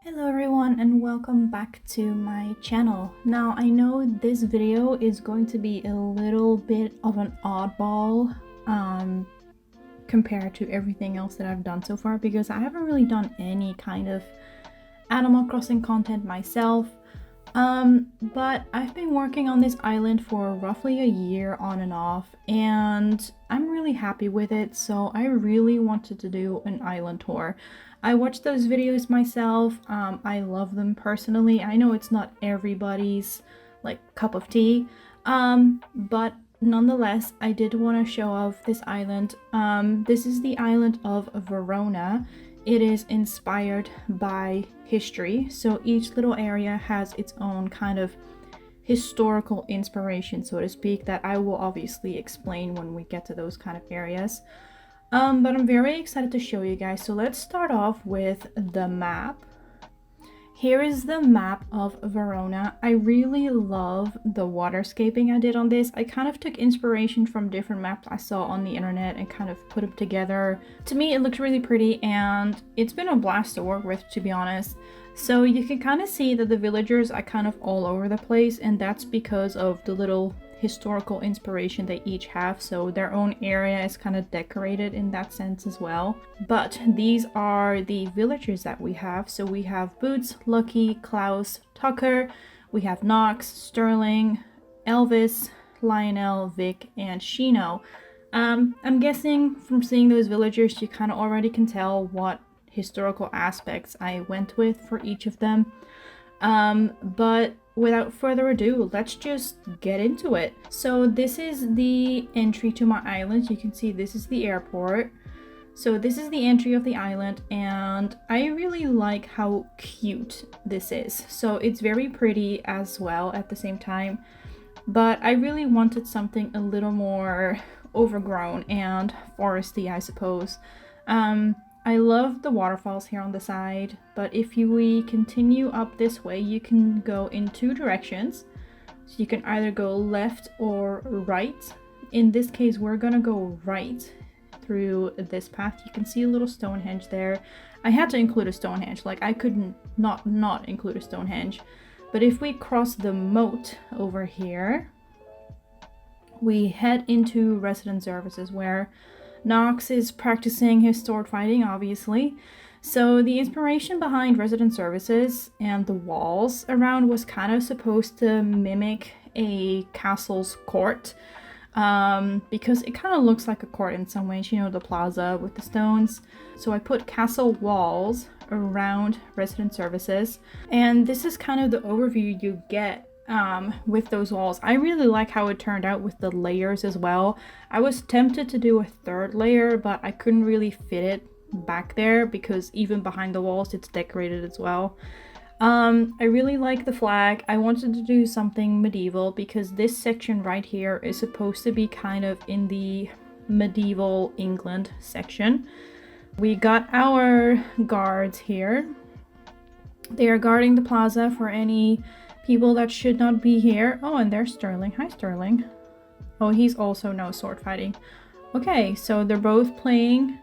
Hello everyone and welcome back to my channel. Now I know this video is going to be a little bit of an oddball compared to everything else that I've done so far because I haven't really done any kind of Animal Crossing content myself. But I've been working on this island for roughly a year on and off, and I'm really happy with it, so I really wanted to do an island tour. I watched those videos myself. I love them personally. I know it's not everybody's like cup of tea, but nonetheless, I did want to show off this island. This is the island of Verona. It is inspired by history, so each little area has its own kind of historical inspiration, so to speak, that I will obviously explain when we get to those kind of areas. But I'm very excited to show you guys. So let's start off with the map. Here is the map of Verona. I really love the waterscaping I did on this. I kind of took inspiration from different maps I saw on the internet and kind of put them together. To me, it looked really pretty and it's been a blast to work with, to be honest. So you can kind of see that the villagers are kind of all over the place, and that's because of the little historical inspiration they each have, so their own area is kind of decorated in that sense as well. But these are the villagers that we have. So we have Boots, Lucky, Klaus, Tucker, we have Knox, Sterling, Elvis, Lionel, Vic, and Shino. I'm guessing from seeing those villagers you kind of already can tell what historical aspects I went with for each of them. But without further ado, let's just get into it. So this is the entry to my island. You can see this is the airport. So this is the entry of the island, and I really like how cute this is. So it's very pretty as well at the same time, but I really wanted something a little more overgrown and foresty, I suppose. I love the waterfalls here on the side, but if we continue up this way, you can go in two directions. So you can either go left or right. In this case, we're gonna go right through this path. You can see a little Stonehenge there. I had to include a Stonehenge, like I couldn't not include a Stonehenge. But if we cross the moat over here, we head into resident services where Knox is practicing his sword fighting, obviously. So the inspiration behind resident services and the walls around was kind of supposed to mimic a castle's court, because it kind of looks like a court in some ways, you know, the plaza with the stones. So I put castle walls around resident services, and this is kind of the overview you get with those walls. I really like how it turned out with the layers as well. I was tempted to do a third layer, but I couldn't really fit it back there because even behind the walls it's decorated as well. I really like the flag. I wanted to do something medieval because this section right here is supposed to be kind of in the medieval England section. We got our guards here. They are guarding the plaza for any people that should not be here. Oh, and there's Sterling. Hi, Sterling. Oh, he's also no sword fighting. Okay, so they're both playing.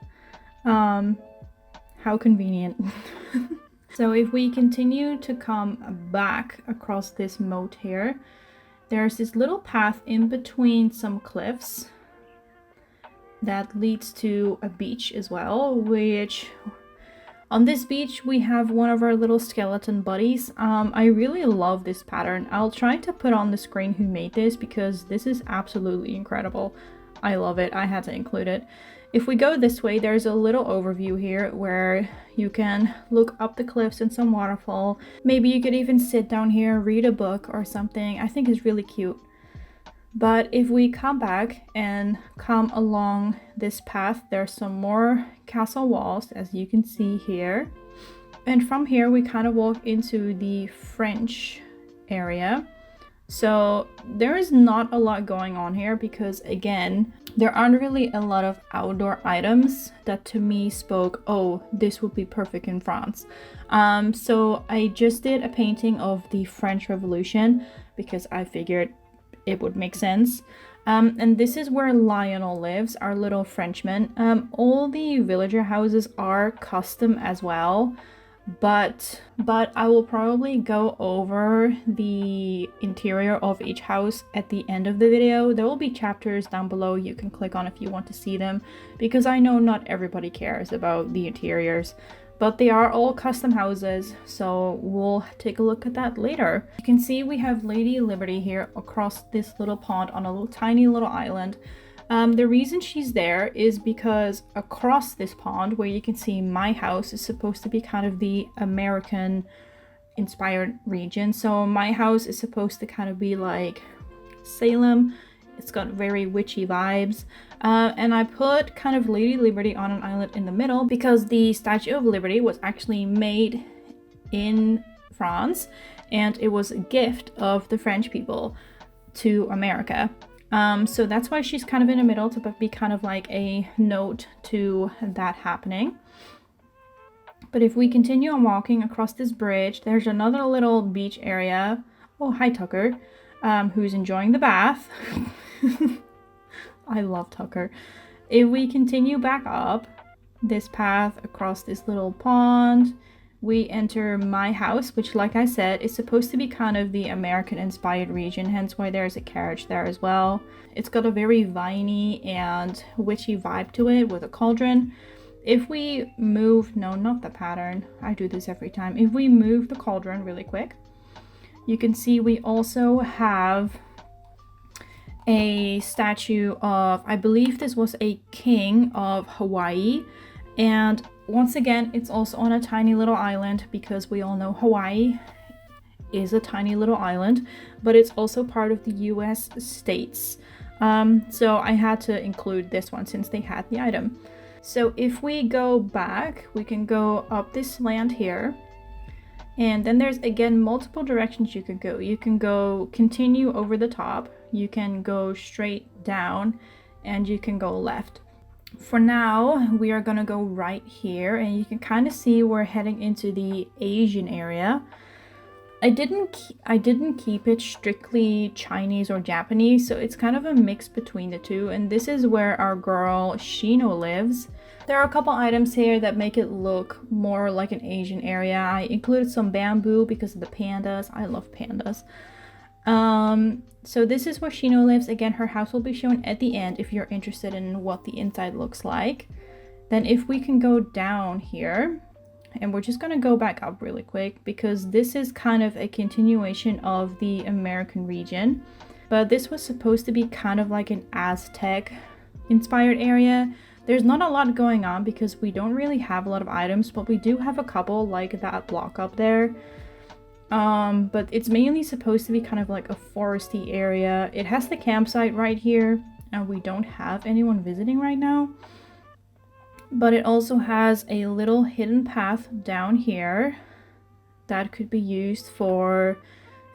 How convenient. So if we continue to come back across this moat here, there's this little path in between some cliffs that leads to a beach as well, which on this beach we have one of our little skeleton buddies. I really love this pattern. I'll try to put on the screen who made this because this is absolutely incredible. I love it. I had to include it. If we go this way, there's a little overview here where you can look up the cliffs and some waterfall. Maybe you could even sit down here, read a book or something. I think it's really cute. But if we come back and come along this path, there's some more castle walls, as you can see here. And from here, we kind of walk into the French area. So there is not a lot going on here because, again, there aren't really a lot of outdoor items that to me spoke, oh, this would be perfect in France. So I just did a painting of the French Revolution because I figured it would make sense. And this is where Lionel lives, our little Frenchman. All the villager houses are custom as well. but I will probably go over the interior of each house at the end of the video. There will be chapters down below you can click on if you want to see them, because I know not everybody cares about the interiors, but they are all custom houses, so we'll take a look at that later. You can see we have Lady Liberty here across this little pond on a tiny little island. The reason she's there is because across this pond, where you can see my house, is supposed to be kind of the American inspired region. So my house is supposed to kind of be like Salem. It's got very witchy vibes. And I put kind of Lady Liberty on an island in the middle because the Statue of Liberty was actually made in France, and it was a gift of the French people to America. So that's why she's kind of in the middle, to be kind of like a note to that happening. But if we continue on walking across this bridge, there's another little beach area. Oh, hi Tucker, who's enjoying the bath. I love Tucker. If we continue back up this path across this little pond, we enter my house, which, like I said, is supposed to be kind of the American-inspired region, hence why there's a carriage there as well. It's got a very viney and witchy vibe to it with a cauldron. If we move, no, not the pattern, I do this every time. If we move the cauldron really quick, you can see we also have a statue of, I believe this was a king of Hawaii, and once again, it's also on a tiny little island, because we all know Hawaii is a tiny little island, but it's also part of the US states. So I had to include this one since they had the item. So if we go back, we can go up this land here. And then there's again multiple directions you could go. You can go continue over the top, you can go straight down, and you can go left. For now, we are gonna go right here, and you can kind of see we're heading into the Asian area. I didn't keep it strictly Chinese or Japanese, so it's kind of a mix between the two, and this is where our girl Shino lives. There are a couple items here that make it look more like an Asian area. I included some bamboo because of the pandas. I love pandas. So this is where Shino lives. Again, her house will be shown at the end if you're interested in what the inside looks like. Then if we can go down here, and we're just gonna go back up really quick because this is kind of a continuation of the American region, but this was supposed to be kind of like an Aztec inspired area. There's not a lot going on because we don't really have a lot of items, but we do have a couple, like that block up there. But it's mainly supposed to be kind of like a foresty area. It has the campsite right here, and we don't have anyone visiting right now. But it also has a little hidden path down here that could be used for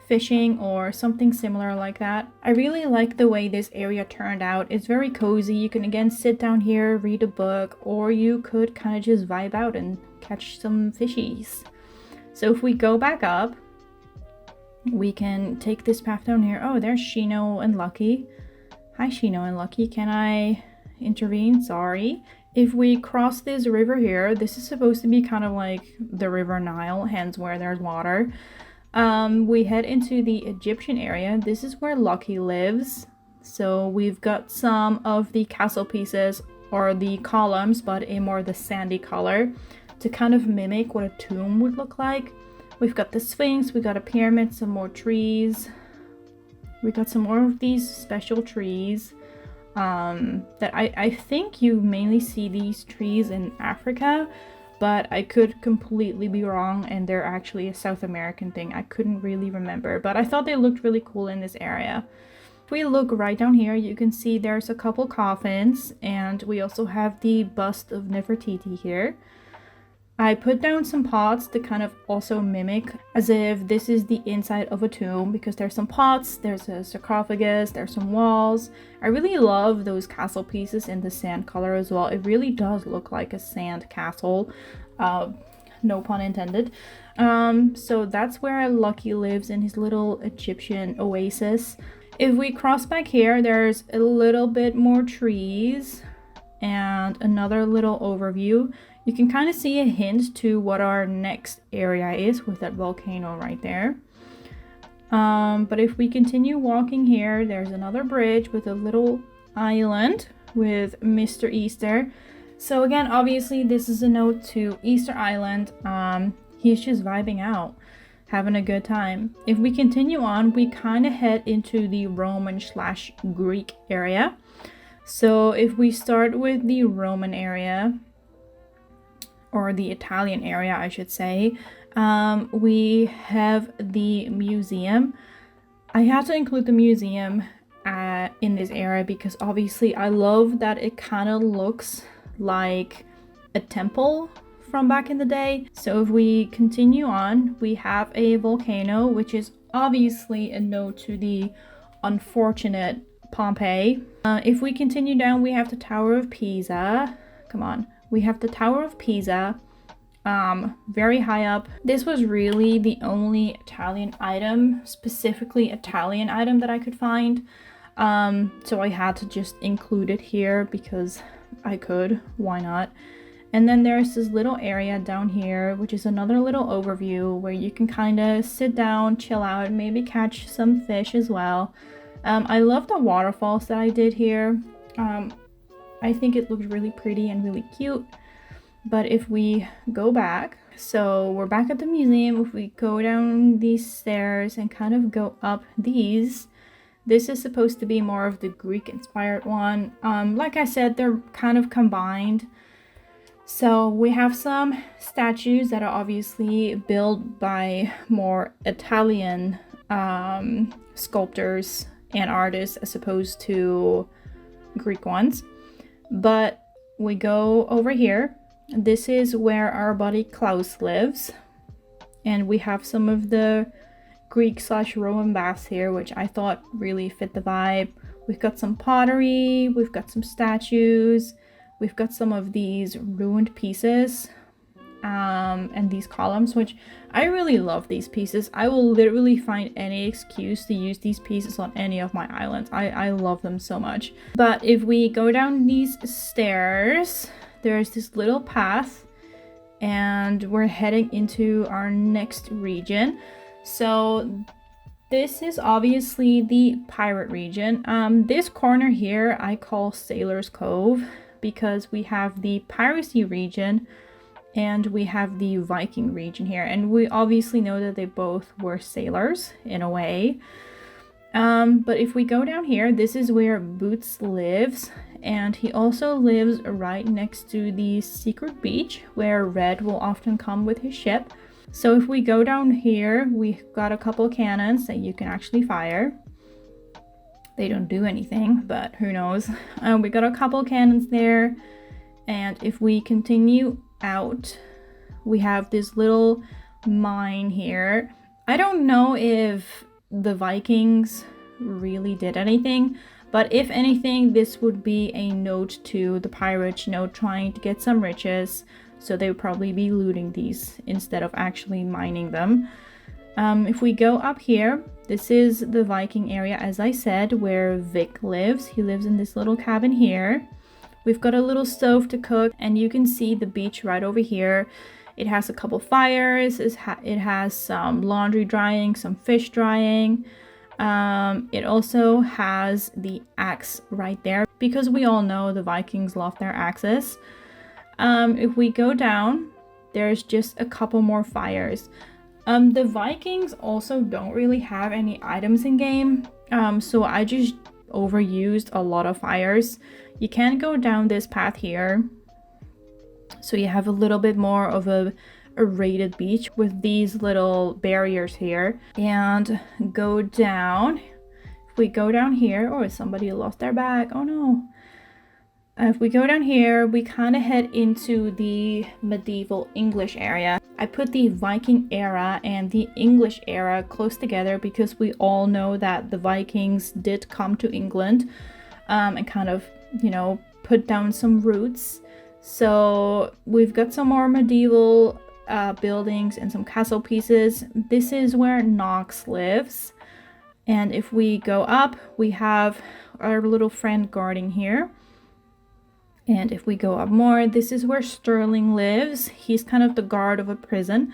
fishing or something similar like that. I really like the way this area turned out. It's very cozy. You can again sit down here, read a book, or you could kind of just vibe out and catch some fishies. So if we go back up, we can take this path down here. Oh, there's Shino and Lucky. Hi Shino and Lucky, can I intervene? Sorry. If we cross this river here, this is supposed to be kind of like the River Nile, hence where there's water. We head into the Egyptian area. This is where Lucky lives. So we've got some of the castle pieces or the columns, but in more the sandy color to kind of mimic what a tomb would look like. We've got the Sphinx, we got a pyramid, some more trees. We got some more of these special trees. That I think you mainly see these trees in Africa, but I could completely be wrong, and they're actually a South American thing. I couldn't really remember, but I thought they looked really cool in this area. If we look right down here, you can see there's a couple coffins, and we also have the bust of Nefertiti here. I put down some pots to kind of also mimic as if this is the inside of a tomb, because there's some pots, there's a sarcophagus, there's some walls. I really love those castle pieces in the sand color as well. It really does look like a sand castle, no pun intended. So that's where Lucky lives in his little Egyptian oasis. If we cross back here, there's a little bit more trees and another little overview. You can kind of see a hint to what our next area is with that volcano right there. But if we continue walking here, there's another bridge with a little island with Mr. Easter. So again, obviously this is a note to Easter Island. He's just vibing out, having a good time. If we continue on, we kind of head into the Roman/Greek area. So if we start with the Roman area, or the Italian area, I should say, we have the museum. I had to include the museum in this area because obviously I love that it kind of looks like a temple from back in the day. So if we continue on, we have a volcano, which is obviously a note to the unfortunate Pompeii. If we continue down, we have the Tower of Pisa. Come on. We have the Tower of Pisa, very high up. This was really the only Italian item, specifically Italian item that I could find. So I had to just include it here because I could, why not? And then there's this little area down here, which is another little overview where you can kind of sit down, chill out, maybe catch some fish as well. I love the waterfalls that I did here. I think it looks really pretty and really cute. But if we go back, so we're back at the museum. If we go down these stairs and kind of go up these, this is supposed to be more of the Greek inspired one. Like I said, they're kind of combined. So we have some statues that are obviously built by more Italian sculptors and artists as opposed to Greek ones. But we go over here. This is where our buddy Klaus lives. And we have some of the Greek/Roman baths here, which I thought really fit the vibe. We've got some pottery, we've got some statues, we've got some of these ruined pieces, and these columns, which I really love these pieces. I will literally find any excuse to use these pieces on any of my islands. I love them so much. But if we go down these stairs, there's this little path and we're heading into our next region. So this is obviously the pirate region. This corner here I call Sailor's Cove because we have the piracy region and we have the Viking region here, and we obviously know that they both were sailors in a way. But if we go down here, this is where Boots lives, and he also lives right next to the secret beach where Red will often come with his ship. So if we go down here, we've got a couple cannons that you can actually fire. They don't do anything, but who knows. We got a couple cannons there, and if we continue out, we have this little mine here. I don't know if the Vikings really did anything, but if anything, this would be a note to the pirates, you know, trying to get some riches. So they would probably be looting these instead of actually mining them. If we go up here, this is the Viking area, as I said, where Vic lives. He lives in this little cabin here. We've got a little stove to cook, and you can see the beach right over here. It has a couple fires, it has some laundry drying, some fish drying. It also has the axe right there, because we all know the Vikings love their axes. If we go down, there's just a couple more fires. The Vikings also don't really have any items in game, so I just overused a lot of fires. You can go down this path here, so you have a little bit more of a rated beach with these little barriers here, and go down. If we go down here, oh, somebody lost their bag, oh no. If we go down here, we kind of head into the medieval English area. I put the Viking era and the English era close together because we all know that the Vikings did come to England and kind of, you know, put down some roots. So we've got some more medieval buildings and some castle pieces. This is where Knox lives. And if we go up, we have our little friend guarding here. And if we go up more, this is where Sterling lives. He's kind of the guard of a prison,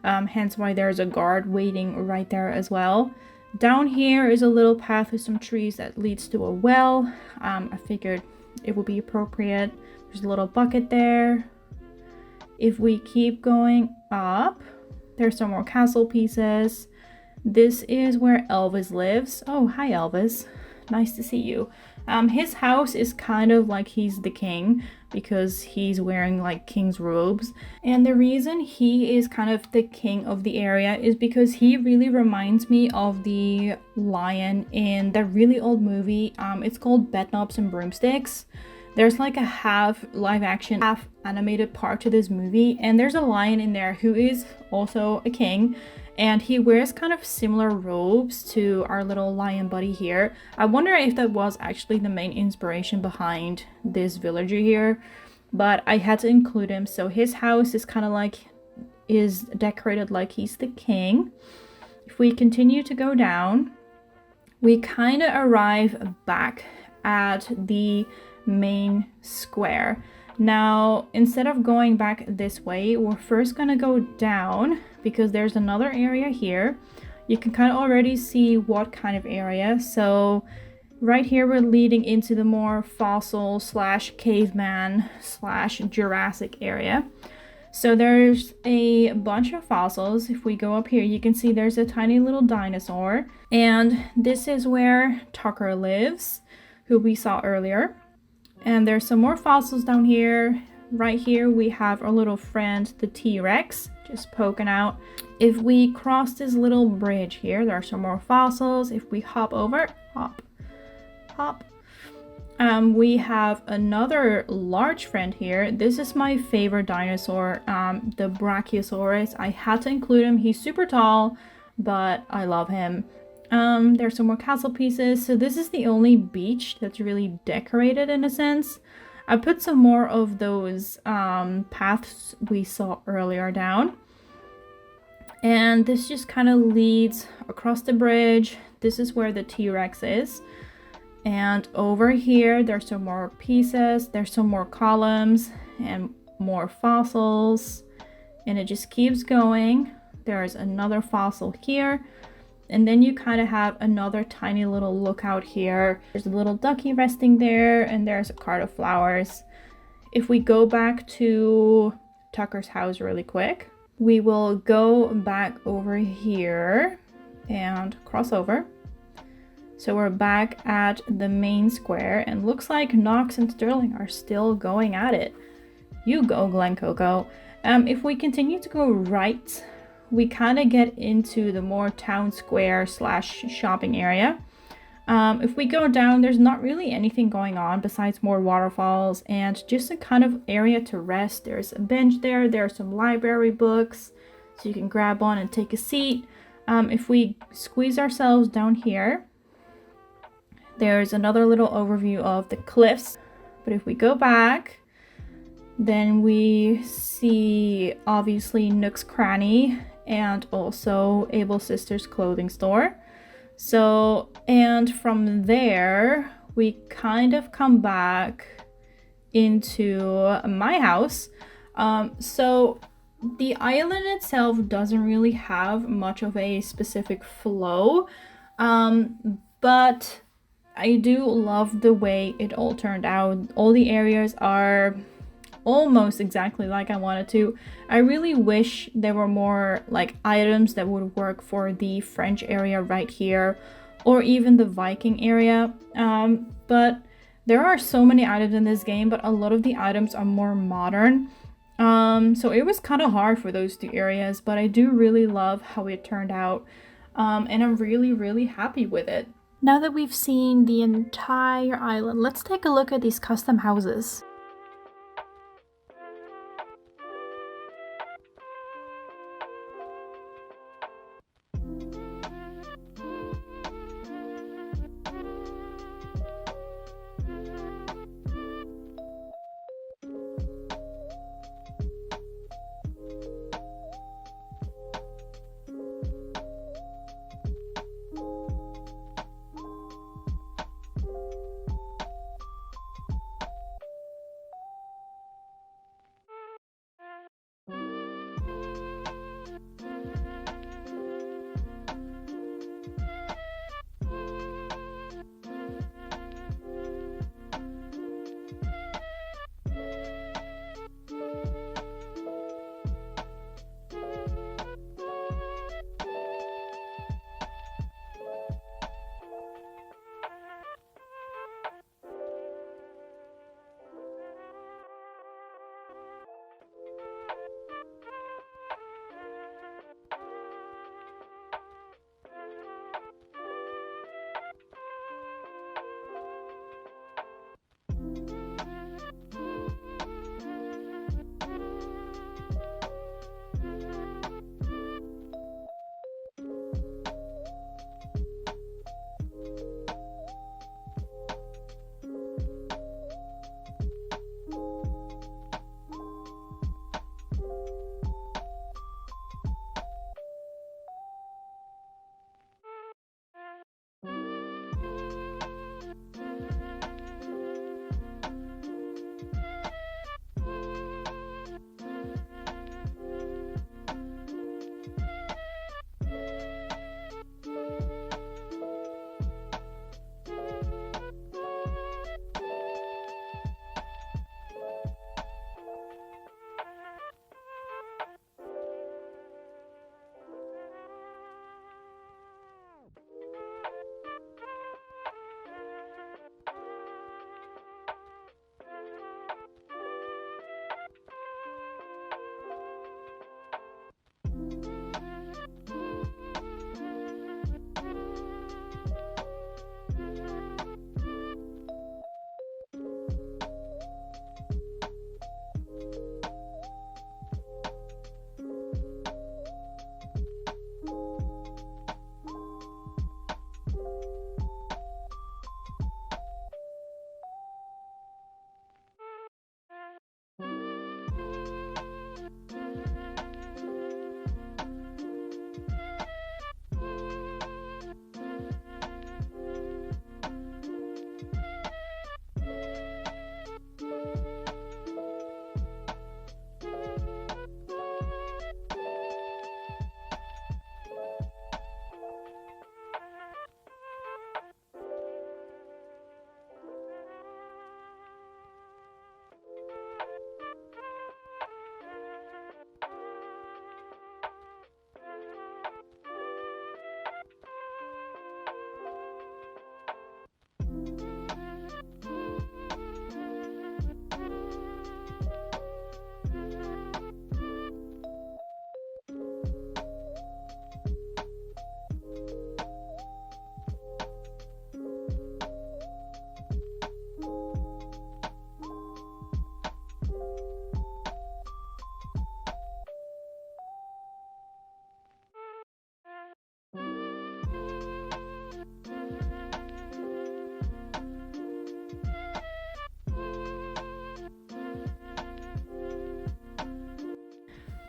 hence why there's a guard waiting right there as well. Down here is a little path with some trees that leads to a well. I figured it would be appropriate. There's a little bucket there. If we keep going up, there's some more castle pieces. This is where Elvis lives. Oh, hi Elvis. Nice to see you. His house is kind of like he's the king because he's wearing like king's robes. And the reason he is kind of the king of the area is because he really reminds me of the lion in the really old movie. It's called Bedknobs and Broomsticks. There's like a half live action, half animated part to this movie, and there's a lion in there who is also a king, and he wears kind of similar robes to our little lion buddy here. I wonder if that was actually the main inspiration behind this villager here, but I had to include him. So his house is kind of like, is decorated like he's the king. If we continue to go down, we kind of arrive back at the main square. Now, instead of going back this way, we're first gonna go down because there's another area here. You can kind of already see what kind of area. So right here we're leading into the more fossil slash caveman slash Jurassic area. So there's a bunch of fossils. If we go up here, you can see there's a tiny little dinosaur, and this is where Tucker lives, who we saw earlier. And there's some more fossils down here. Right here we have our little friend, the T-Rex, just poking out. If we cross this little bridge here, there are some more fossils. If we hop over, hop, hop. We have another large friend here. This is my favorite dinosaur, the Brachiosaurus. I had to include him. He's super tall, but I love him. There's some more castle pieces. So this is the only beach that's really decorated in a sense. I put some more of those paths we saw earlier down. And this just kind of leads across the bridge. This is where the T-Rex is. And over here, there's some more pieces. There's some more columns and more fossils. And it just keeps going. There's another fossil here. And then you kind of have another tiny little lookout here. There's a little ducky resting there, and there's a cart of flowers. If we go back to Tucker's house really quick, we will go back over here and cross over. So we're back at the main square, and looks like Knox and Sterling are still going at it. You go, Glen Coco. If we continue to go right, we kind of get into the more town square slash shopping area. If we go down, there's not really anything going on besides more waterfalls and just a kind of area to rest. There's a bench there. There are some library books, so you can grab one and take a seat. If we squeeze ourselves down here, there's another little overview of the cliffs. But if we go back, then we see obviously Nook's Cranny and also Able Sisters clothing store. So, and from there, we kind of come back into my house. So the island itself doesn't really have much of a specific flow, but I do love the way it all turned out. All the areas are almost exactly like I wanted to. I really wish there were more like items that would work for the French area right here, or even the Viking area. But there are so many items in this game, but a lot of the items are more modern. So it was kind of hard for those two areas, but I do really love how it turned out. And I'm really, really happy with it. Now that we've seen the entire island, let's take a look at these custom houses.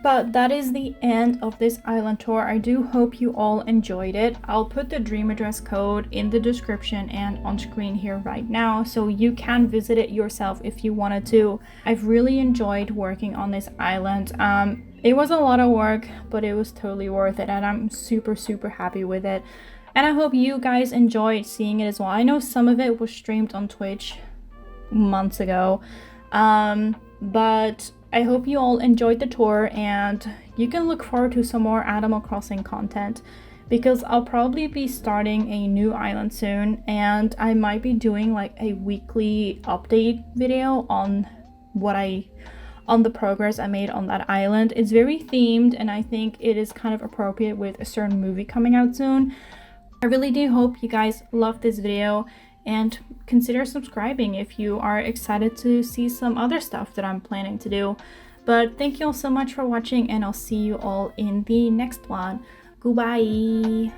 But that is the end of this island tour. I do hope you all enjoyed it. I'll put the dream address code in the description and on screen here right now, so you can visit it yourself if you wanted to. I've really enjoyed working on this island. It was a lot of work, but it was totally worth it, and I'm super happy with it. And I hope you guys enjoyed seeing it as well. I know some of it was streamed on Twitch months ago, but I hope you all enjoyed the tour, and you can look forward to some more Animal Crossing content, because I'll probably be starting a new island soon, and I might be doing like a weekly update video on the progress I made on that island. It's very themed, and I think it is kind of appropriate with a certain movie coming out soon. I really do hope you guys loved this video, and consider subscribing if you are excited to see some other stuff that I'm planning to do. But thank you all so much for watching, and I'll see you all in the next one. Goodbye!